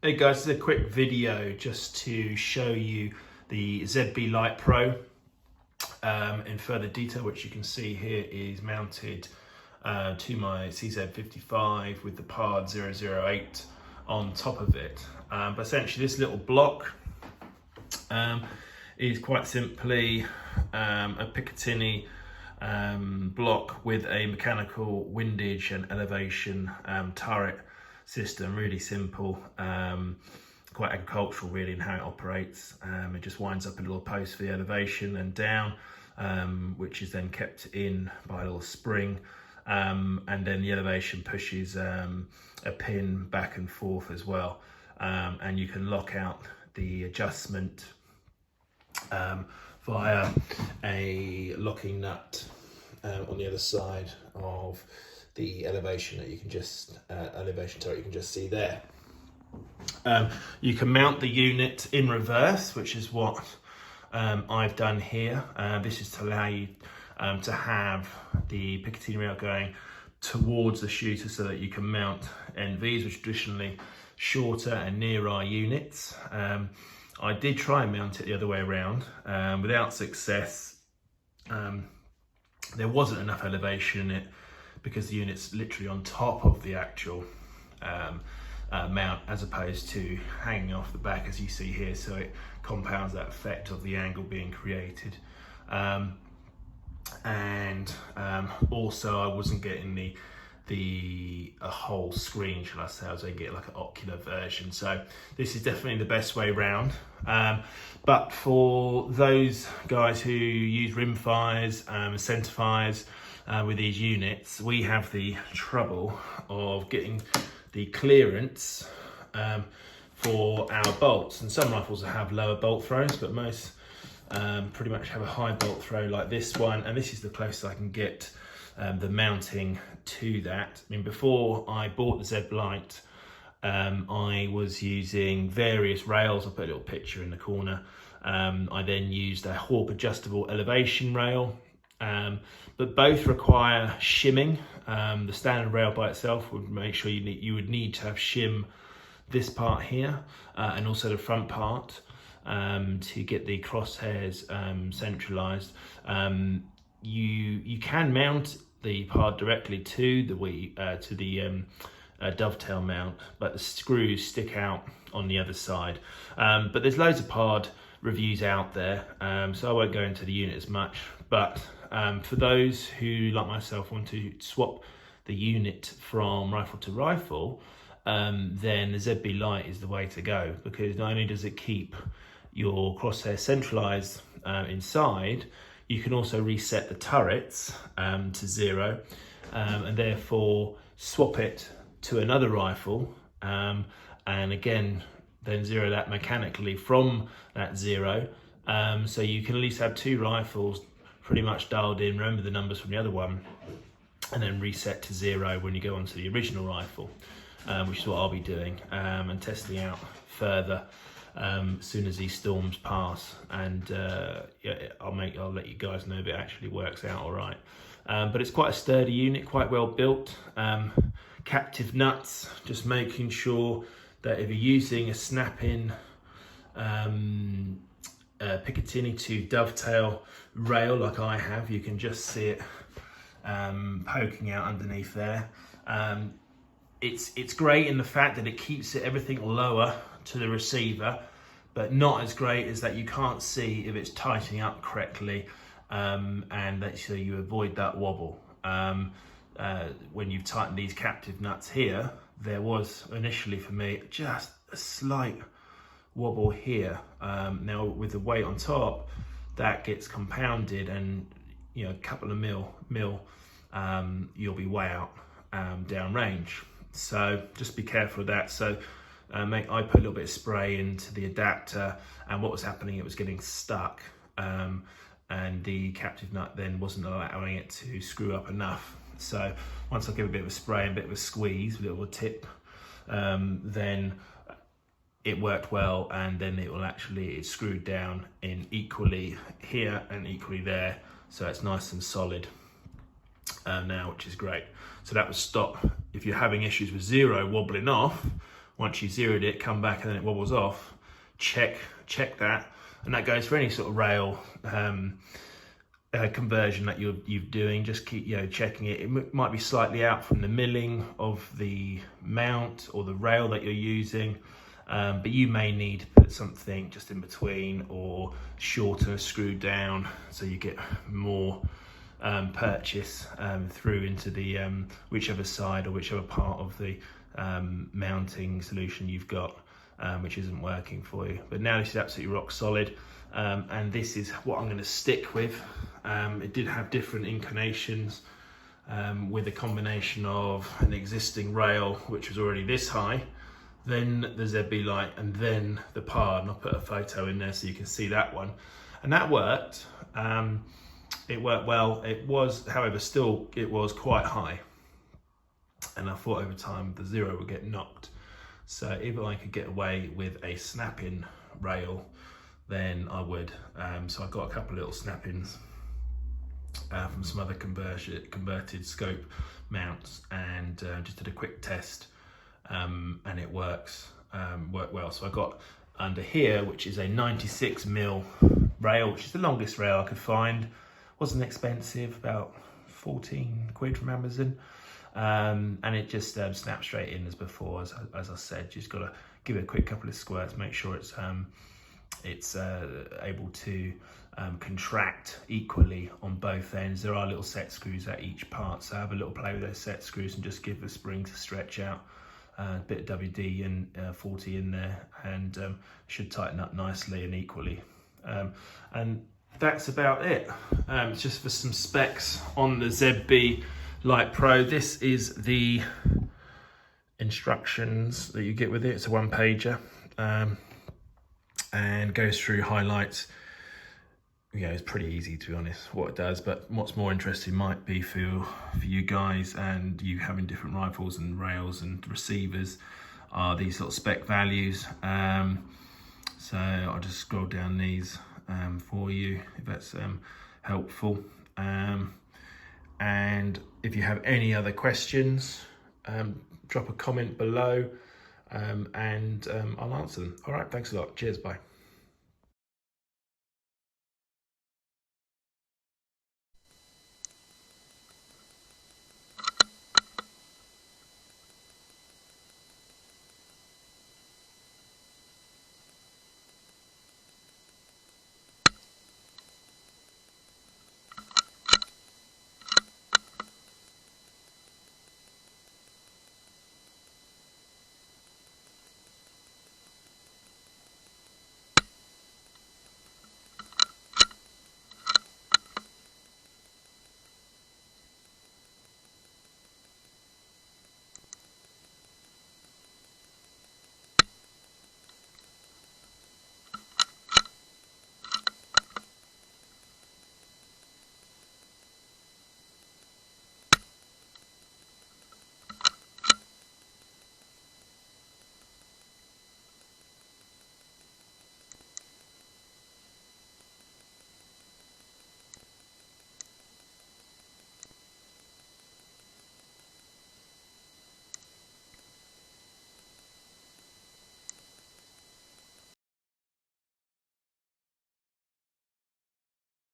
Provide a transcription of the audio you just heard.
Hey guys, this is a quick video just to show you the ZB Lite Pro in further detail, which you can see here is mounted to my CZ55 with the PARD 008 on top of it. But essentially this little block is quite simply a Picatinny block with a mechanical windage and elevation turret system. Really simple, quite agricultural really in how it operates. It just winds up a little post for the elevation and down, which is then kept in by a little spring, and then the elevation pushes a pin back and forth as well, and you can lock out the adjustment via a locking nut on the other side of the elevation that you can just elevation turret you can just see there. You can mount the unit in reverse, which is what I've done here. This is to allow you to have the Picatinny rail going towards the shooter so that you can mount NVs, which are traditionally shorter and near-eye units. I did try and mount it the other way around without success. There wasn't enough elevation in it because the unit's literally on top of the actual mount as opposed to hanging off the back as you see here, so it compounds that effect of the angle being created. Also I wasn't getting a whole screen, shall I say. I was going to get like an ocular version, so this is definitely the best way round. But for those guys who use rim fires, centre fires with these units, we have the trouble of getting the clearance for our bolts, and some rifles have lower bolt throws, but most pretty much have a high bolt throw like this one, and this is the closest I can get the mounting to that. I mean, before I bought the Z Lite, I was using various rails. I'll put a little picture in the corner. I then used a Hawk adjustable elevation rail, but both require shimming. The standard rail by itself would make sure you would need to have shim this part here and also the front part to get the crosshairs centralized. You can mount the PARD directly to the dovetail mount, but the screws stick out on the other side. But there's loads of PARD reviews out there, so I won't go into the unit as much. But for those who, like myself, want to swap the unit from rifle to rifle, then the ZB Lite is the way to go, because not only does it keep your crosshair centralized inside, you can also reset the turrets to 0, and therefore swap it to another rifle, and again then 0 that mechanically from that 0, so you can at least have 2 rifles pretty much dialed in, remember the numbers from the other one, and then reset to 0 when you go onto the original rifle, which is what I'll be doing, and testing out further as soon as these storms pass, and yeah, I'll let you guys know if it actually works out all right. But it's quite a sturdy unit, quite well built. Captive nuts, just making sure that if you're using a snap-in Picatinny to dovetail rail like I have, you can just see it poking out underneath there. It's great in the fact that it keeps everything lower to the receiver, but not as great as that you can't see if it's tightening up correctly, and that so you avoid that wobble. When you've tightened these captive nuts here, there was initially for me just a slight wobble here. Now with the weight on top, that gets compounded, and you know, a couple of mil you'll be way out downrange. So just be careful of that. So I put a little bit of spray into the adapter, and what was happening, it was getting stuck, and the captive nut then wasn't allowing it to screw up enough. So once I give a bit of a spray and a bit of a squeeze, a little tip, then it worked well, and then it's screwed down in equally here and equally there, so it's nice and solid now, which is great. So that would stop, if you're having issues with 0 wobbling off, Once you zeroed it, come back and then it wobbles off, check that. And that goes for any sort of rail conversion that you're doing. Just keep checking it. It might be slightly out from the milling of the mount or the rail that you're using, but you may need to put something just in between or shorter screw down so you get more purchase through into the whichever side or whichever part of the mounting solution you've got, which isn't working for you. But now this is absolutely rock solid, and this is what I'm going to stick with. It did have different inclinations with a combination of an existing rail which was already this high, then the ZB Lite, and then the PARD, and I'll put a photo in there so you can see that one. And that worked. It worked well. It was, however, still it was quite high, and I thought over time the zero would get knocked. So if I could get away with a snap-in rail, then I would. So I got a couple of little snap-ins from some other converted scope mounts, and just did a quick test, and it worked well. So I got under here, which is a 96mm rail, which is the longest rail I could find. Wasn't expensive, about 14 quid from Amazon, and it just snapped straight in as before. As I said, just got to give it a quick couple of squirts, make sure it's able to contract equally on both ends. There are little set screws at each part, so have a little play with those set screws and just give the springs a stretch out. A bit of WD and 40 in there, and should tighten up nicely and equally. And that's about it. Just for some specs on the ZB Lite Pro, this is the instructions that you get with it. It's a one-pager, and goes through highlights. It's pretty easy, to be honest, what it does, but what's more interesting might be for you guys and you having different rifles and rails and receivers are these sort of spec values. So I'll just scroll down these for you if that's helpful. And if you have any other questions, drop a comment below, and I'll answer them. All right, thanks a lot. Cheers, bye.